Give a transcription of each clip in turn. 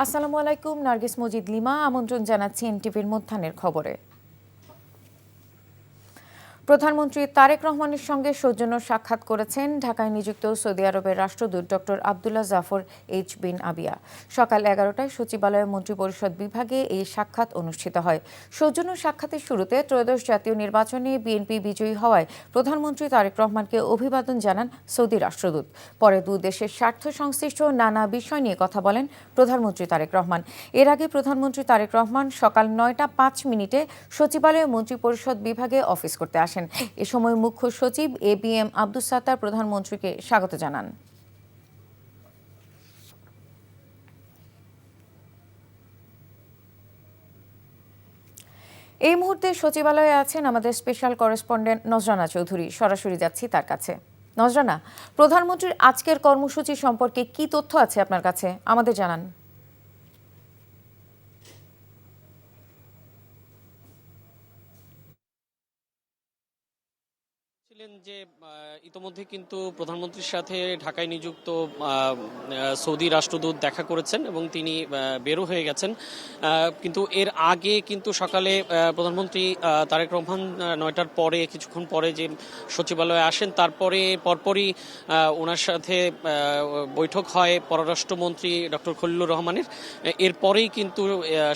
আসসালামু আলাইকুম, নার্গিস মজিদ লিমা আমন্ত্রণ জানাচ্ছি এনটিভির মধ্যাহ্নের খবরে। প্রধানমন্ত্রী তারেক রহমানের সঙ্গে সৌজন্য সাক্ষাৎ করেছেন ঢাকায় নিযুক্ত সৌদি আরবের রাষ্ট্রদূত ডক্টর আবদুল্লাহ জাফর এইচ বিন আবিয়া। সকাল 11টায় সচিবালয় মন্ত্রিপরিষদ বিভাগে এই সাক্ষাৎ অনুষ্ঠিত হয়। সৌজন্য সাক্ষাতের শুরুতে ত্রয়োদশ জাতীয় নির্বাচনে বিএনপি বিজয়ী হওয়ায় প্রধানমন্ত্রী তারেক রহমানকে অভিবাদন জানান সৌদি রাষ্ট্রদূত। পরে দুই দেশের স্বার্থ সংশ্লিষ্ট নানা বিষয় নিয়ে কথা বলেন প্রধানমন্ত্রী তারেক রহমান। এর আগে প্রধানমন্ত্রী তারেক রহমান সকাল 9টা 5 মিনিটে সচিবালয় মন্ত্রিপরিষদ বিভাগে অফিস করতে আসেন। এ সময় মুখ্য সচিব এবিএম আব্দুস সাত্তার প্রধানমন্ত্রীকে স্বাগত জানান। এই মুহূর্তে সচিবালয়ে আছেন আমাদের স্পেশাল করেসপন্ডেন্ট নজরানা চৌধুরী। সরাসরি যাচ্ছি তার কাছে। নজরানা, প্রধানমন্ত্রীর আজকের কর্মসূচি সম্পর্কে কি তথ্য আছে আপনার কাছে, আমাদের জানান। যে ইতোমধ্যে কিন্তু প্রধানমন্ত্রীর সাথে ঢাকায় নিযুক্ত সৌদি রাষ্ট্রদূত দেখা করেছেন এবং তিনি বেরো হয়ে গেছেন। কিন্তু এর আগে কিন্তু সকালে প্রধানমন্ত্রী তারেক রহমান 9টার পরে কিছুক্ষণ পরে যে সচিবালয়ে আসেন, তারপরে পরপরই ওনার সাথে বৈঠক হয় পররাষ্ট্রমন্ত্রী ডক্টর খলিলুর রহমানের। এরপরেই কিন্তু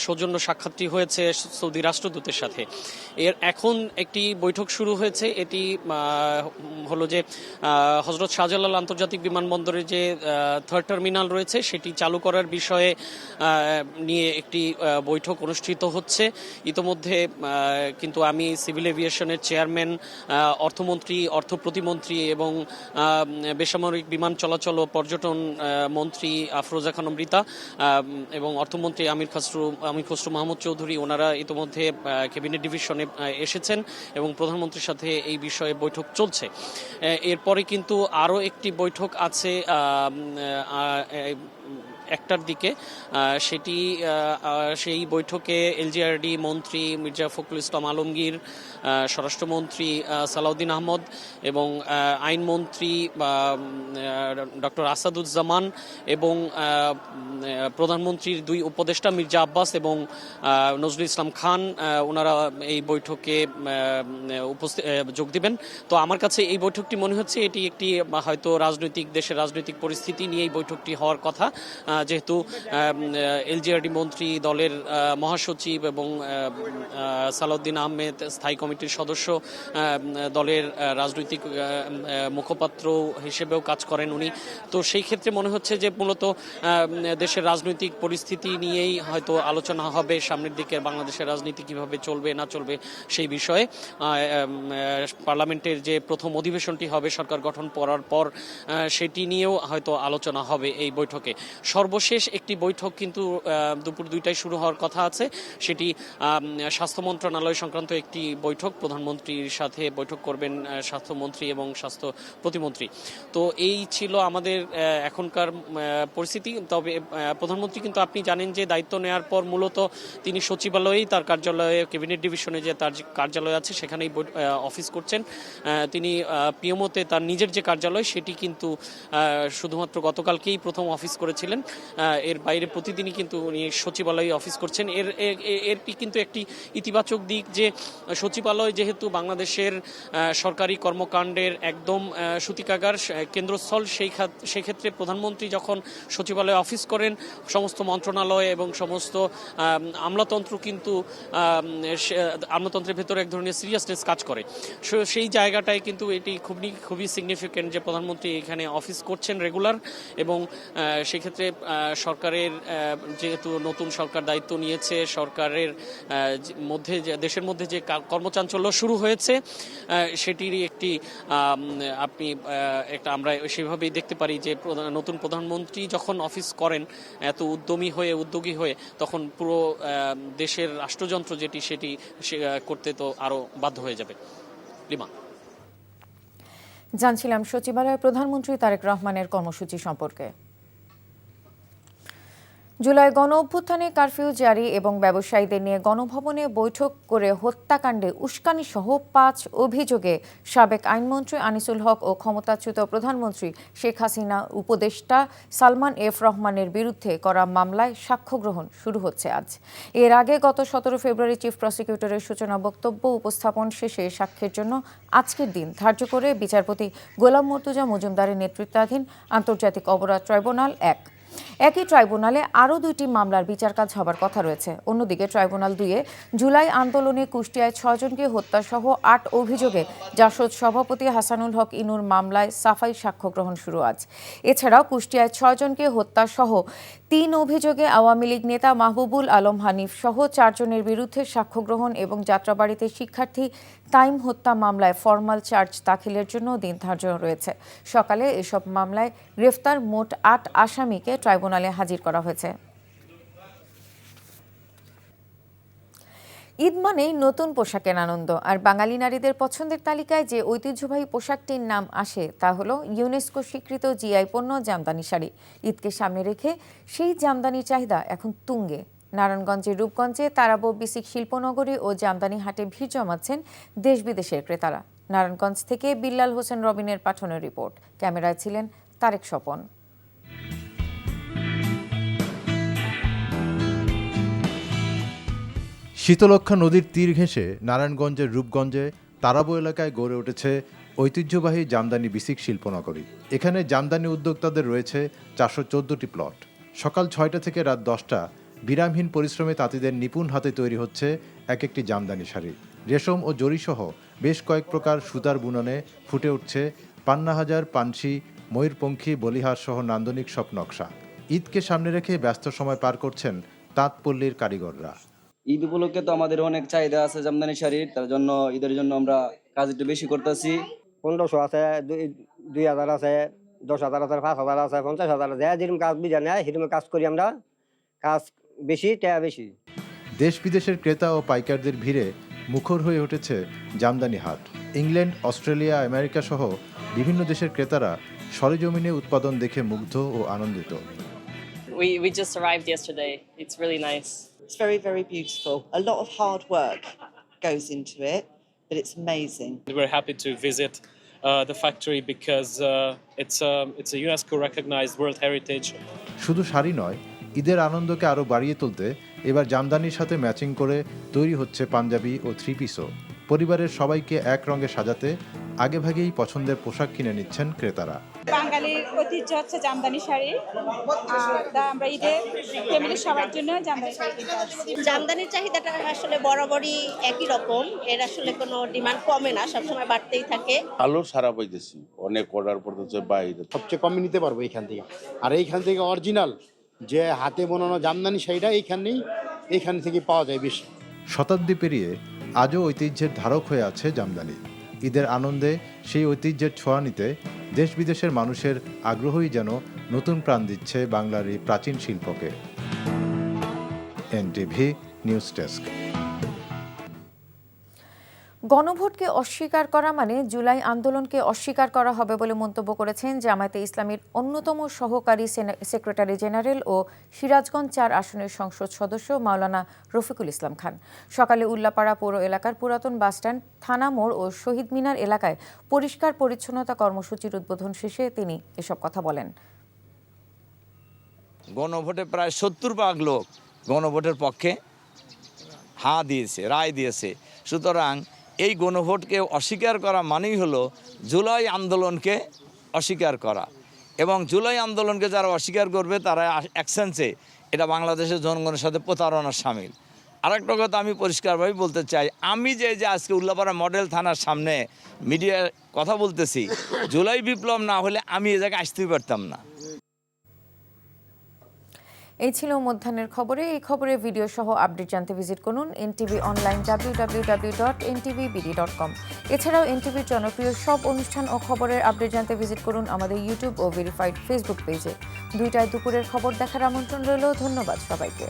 সৌজন্য সাক্ষাৎটি হয়েছে সৌদি রাষ্ট্রদূতের সাথে। এখন একটি বৈঠক শুরু হয়েছে। এটি হলো যে হযরত শাহজালাল আন্তর্জাতিক বিমানবন্দরের যে থার্ড টার্মিনাল রয়েছে সেটি চালু করার বিষয়ে নিয়ে একটি বৈঠক অনুষ্ঠিত হচ্ছে। ইতোমধ্যে কিন্তু আমি সিভিল এভিয়েশনের চেয়ারম্যান, অর্থমন্ত্রী, অর্থ প্রতিমন্ত্রী এবং বেসামরিক বিমান চলাচল ও পর্যটন মন্ত্রী আফরোজা খানম রিতা এবং অর্থমন্ত্রী আমির খসরু মাহমুদ চৌধুরী ওনারা ইতোমধ্যে ক্যাবিনেট ডিভিশনে এসেছেন এবং প্রধানমন্ত্রীর সাথে এই বিষয়ে বৈঠক চলছে। এরপরে কিন্তু আরও একটি বৈঠক আছে 1টার দিকে। সেই বৈঠকে এলজিআরডি মন্ত্রী মির্জা ফখরুল ইসলাম আলমগীর, স্বরাষ্ট্রমন্ত্রী সালাউদ্দিন আহমদ এবং আইনমন্ত্রী ডক্টর আসাদুজ্জামান এবং প্রধানমন্ত্রীর দুই উপদেষ্টা মির্জা আব্বাস এবং নজরুল ইসলাম খান ওনারা এই বৈঠকে যোগ দিবেন। তো আমার কাছে এই বৈঠকটি মনে হচ্ছে এটি একটি হয়তো দেশের রাজনৈতিক পরিস্থিতি নিয়ে এই বৈঠকটি হওয়ার কথা, যেহেতু এলজিআরডি মন্ত্রী, দলের মহাসচিব এবং সালাউদ্দিন আহমেদ স্থায়ী কমিটির সদস্য, দলের রাজনৈতিক মুখপাত্র হিসেবেও কাজ করেন উনি। তো সেই ক্ষেত্রে মনে হচ্ছে যে মূলত দেশের রাজনৈতিক পরিস্থিতি নিয়েই হয়তো আলোচনা হবে, সামনের দিকে বাংলাদেশের রাজনীতি কিভাবে চলবে না চলবে সেই বিষয়ে। পার্লামেন্টের যে প্রথম অধিবেশনটি হবে সরকার গঠন করার পর, সেটি নিয়েও হয়তো আলোচনা হবে এই বৈঠকে। সর্বশেষ একটি বৈঠক কিন্তু দুপুর 2টায় শুরু হওয়ার কথা আছে। সেটি স্বাস্থ্য মন্ত্রণালয় সংক্রান্ত একটি বৈঠক। প্রধানমন্ত্রীর সাথে বৈঠক করবেন স্বাস্থ্যমন্ত্রী এবং স্বাস্থ্য প্রতিমন্ত্রী। তো এই ছিল আমাদের এখনকার পরিস্থিতি। তবে প্রধানমন্ত্রী কিন্তু আপনি জানেন যে দায়িত্ব নেওয়ার পর মূলত তিনি সচিবালয়েই তার কার্যালয়ে, ক্যাবিনেট ডিভিশনে যে তার কার্যালয় আছে সেখানেই অফিস করছেন। তিনি পিএমওতে তার নিজের যে কার্যালয় সেটি কিন্তু শুধুমাত্র গতকালকেই প্রথম অফিস করেছিলেন। এর বাইরে প্রতিদিনই কিন্তু উনি সচিবালয়ে অফিস করছেন। এরটি কিন্তু একটি ইতিবাচক দিক যে সচিবালয় যেহেতু বাংলাদেশের সরকারি কর্মকাণ্ডের একদম সূতিকাগার, কেন্দ্রস্থল, সেই ক্ষেত্রে প্রধানমন্ত্রী যখন সচিবালয়ে অফিস করেন সমস্ত মন্ত্রণালয় এবং সমস্ত আমলাতন্ত্র কিন্তু আমলাতন্ত্রের ভেতরে এক ধরনের সিরিয়াসনেস কাজ করে। সেই জায়গাটায় কিন্তু এটি খুবই সিগনিফিক্যান্ট যে প্রধানমন্ত্রী এখানে অফিস করছেন রেগুলার। এবং সেক্ষেত্রে সরকারের যেহেতু নতুন সরকার দায়িত্ব নিয়েছে, সরকারের মধ্যে দেশের মধ্যে যে কর্মচাঞ্চল্য শুরু হয়েছে সেটিরই একটি আমরা সেভাবেই দেখতে পারি যে নতুন প্রধানমন্ত্রী যখন অফিস করেন এত উদ্যোগী হয়ে তখন পুরো দেশের রাষ্ট্রযন্ত্র সেটি করতে তো আরো বাধ্য হয়ে যাবে। লিমা, জানছিলাম সচিবালয়ে প্রধানমন্ত্রী তারেক রহমানের কর্মসূচি সম্পর্কে। জুলাই গণ অভ্যুত্থানে কারফিউ জারি এবং ব্যবসায়ীদের নিয়ে গণভবনে বৈঠক করে হত্যাকাণ্ডে উস্কানি সহ ৫ অভিযোগে সাবেক আইনমন্ত্রী আনিসুল হক ও ক্ষমতাচ্যুত প্রধানমন্ত্রী শেখ হাসিনা উপদেষ্টা সালমান এফ রহমানের বিরুদ্ধে করা মামলায় সাক্ষ্য গ্রহণ শুরু হচ্ছে আজ। এর আগে গত ১৭ ফেব্রুয়ারি চিফ প্রসিকিউটরের সূচনা বক্তব্য উপস্থাপন শেষে সাক্ষ্যের জন্য আজকের দিন ধার্য করে বিচারপতি গোলাম মর্তুজা মজুমদারের নেতৃত্বাধীন আন্তর্জাতিক অপরাধ ট্রাইব্যুনাল একই ট্রাইব্যুনালে আরও ২টি মামলার বিচার কাজ হবার কথা রয়েছে। অন্যদিকে ট্রাইব্যুনাল ২-এ জুলাই আন্দোলনে কুষ্টিয়ায় ৬ জনকে হত্যাসহ ৮ অভিযোগে জাসদ সভাপতি হাসানুল হক ইনুর মামলায় সাফাই সাক্ষ্য গ্রহণ শুরু আজ। এছাড়াও কুষ্টিয়ায় ৬ জনকে হত্যাসহ ৩ অভিযোগে আওয়ামী লীগ নেতা মাহবুবুল আলম হানিফ সহ ৪ জনের বিরুদ্ধে সাক্ষ্য গ্রহণ এবং যাত্রাবাড়িতে শিক্ষার্থী তাইম হত্যা মামলায় ফরমাল চার্জ দাখিলের জন্য দিন ধার্য রয়েছে। সকালে এসব মামলায় গ্রেফতার মোট ৮ আসামিকে ট্রাইব্যুনালে হাজির করা হয়েছে। ঈদ মানেই নতুন পোশাকের আনন্দ, আর বাঙালি নারীদের পছন্দের তালিকায় যে ঐতিহ্যবাহী পোশাকটির নাম আসে তা হলো ইউনেস্কো স্বীকৃত জিআই পণ্য জামদানি শাড়ি। ঈদকে সামনে রেখে সেই জামদানির চাহিদা এখন তুঙ্গে। নারায়ণগঞ্জের রূপগঞ্জে তারাবো বিসিক শিল্পনগরী ও জামদানি হাটে ভিড় জমাচ্ছেন দেশ বিদেশের ক্রেতারা। নারায়ণগঞ্জ থেকে বিল্লাল হোসেন রবিনের পাঠানো রিপোর্ট, ক্যামেরায় ছিলেন তারেক স্বপন। শীতলক্ষ্যা নদীর তীর ঘেঁষে নারায়ণগঞ্জের রূপগঞ্জে তারাবো এলাকায় গড়ে উঠেছে ঐতিহ্যবাহী জামদানি বিসিক শিল্পনগরী। এখানে জামদানি উদ্যোক্তাদের রয়েছে ৪১৪টি প্লট। সকাল ৬টা থেকে রাত ১০টা বিরামহীন পরিশ্রমে তাঁতিদের নিপুণ হাতে তৈরি হচ্ছে এক একটি জামদানি শাড়ি। রেশম ও জরিসহ বেশ কয়েক প্রকার সুতার বুননে ফুটে উঠছে পান্নাহাজার, পানসি, ময়ূরপঙ্খী, বলিহার সহ নান্দনিক সব নকশা। ঈদকে সামনে রেখে ব্যস্ত সময় পার করছেন তাঁতপল্লীর কারিগররা। ঈদ উপলক্ষে তো আমাদের অনেক চাহিদা আছে জামদানি শাড়ির, তার জন্য ঈদের জন্য আমরা কাজ একটু বেশি করতেছি। ১৫০০ আছে, ২,০০০ আছে, ১০,০০০ আছে, ৫,০০০ আছে, ৫০,০০০ আছে। যেরকম কাজ বুঝা নেয় সেরকম কাজ করি আমরা। কাজ বেশি, টাকা বেশি। দেশ বিদেশের ক্রেতা ও পাইকারদের ভিড়ে মুখর হয়ে উঠেছে জামদানি হাট। ইংল্যান্ড, অস্ট্রেলিয়া, আমেরিকা সহ বিভিন্ন দেশের ক্রেতারা সরেজমিনে উৎপাদন দেখে মুগ্ধ ও আনন্দিত। We just arrived yesterday. It's really nice. It's very, very beautiful. A lot of hard work goes into it, but it's amazing. We're happy to visit the factory because it's a UNESCO recognized World Heritage. শুধু শাড়ি নয়, ঈদের আনন্দকে আরও বাড়িয়ে তুলতে এবার জামদানির সাথে matching করে তৈরি হচ্ছে পাঞ্জাবি ও থ্রি পিসও। পরিবারের সবাইকে এক রঙে সাজাতে আগেভাগেই পছন্দের পোশাক কিনে নিচ্ছেন ক্রেতারা। বাঙালির ঐতিহ্য হচ্ছে জামদানি শাড়ি, তা আমরা ঈদে ফ্যামিলির সবার জন্য জামদানি শাড়ি কিনতে আসছি। জামদানির চাহিদাটা আসলে বরাবরই একই রকম, এর আসলে কোনো ডিমান্ড কমে না, সবসময় বাড়তেই থাকে। ভালো সারা পাইতেছি, অনেক অর্ডার পড়তেছে বাইরে। সবচেয়ে কমে নিতে পারবো এইখান থেকে, আর এইখান থেকে অরিজিনাল যে হাতে বোনানো জামদানি শাড়িটা এইখান থেকে পাওয়া যায় বেশি। শতাব্দী পেরিয়ে আজও ঐতিহ্যের ধারক হয়ে আছে জামদানি। ঈদের আনন্দে সেই ঐতিহ্যের ছোঁয়া নিতে দেশ বিদেশের মানুষের আগ্রহই যেন নতুন প্রাণ দিচ্ছে বাংলার এই প্রাচীন শিল্পকে। NTV news desk. গণভোটকে অস্বীকার করা মানে জুলাই আন্দোলনকে অস্বীকার করা হবে বলে মন্তব্য করেছেন জামায়াতে ইসলামীর অন্যতম সহকারী সেক্রেটারি জেনারেল ও সিরাজগঞ্জ ৪ আসনের সংসদ সদস্য মাওলানা রফিকুল ইসলাম খান। সকালে উল্লাপাড়া পৌর এলাকার পুরাতন বাসস্ট্যান্ড, থানা মোড় ও শহীদ মিনার এলাকায় পরিষ্কার পরিচ্ছন্নতা কর্মসূচির উদ্বোধন শেষে তিনি এসব কথা বলেন। গণভোটে প্রায় ৭০% লোক গণভোটের পক্ষে হাঁ দিয়েছে, রায় দিয়েছে। সুতরাং এই গণভোটকে অস্বীকার করা মানেই হলো জুলাই আন্দোলনকে অস্বীকার করা, এবং জুলাই আন্দোলনকে যারা অস্বীকার করবে তারা অ্যাকশনসে এটা বাংলাদেশের জনগণের সাথে প্রতারণার শামিল। আরেকটা কথা আমি পরিষ্কারভাবে বলতে চাই, আমি যে আজকে উল্লাপাড়া মডেল থানার সামনে মিডিয়ায় কথা বলতেছি, জুলাই বিপ্লব না হলে আমি এ জায়গায় আসতেই পারতাম না। এই ছিল মধ্যাহ্নের খবরে। এই খবরের ভিডিও সহ আপডেট জানতে ভিজিট করুন এনটিভি অনলাইন www.ntvbd.com। এছাড়াও এনটিভির জনপ্রিয় সব অনুষ্ঠান ও খবরের আপডেট জানতে ভিজিট করুন আমাদের ইউটিউব ও ভেরিফাইড ফেসবুক পেজে। 2টায় দুপুরের খবর দেখার আমন্ত্রণ রইল। ধন্যবাদ সবাইকে।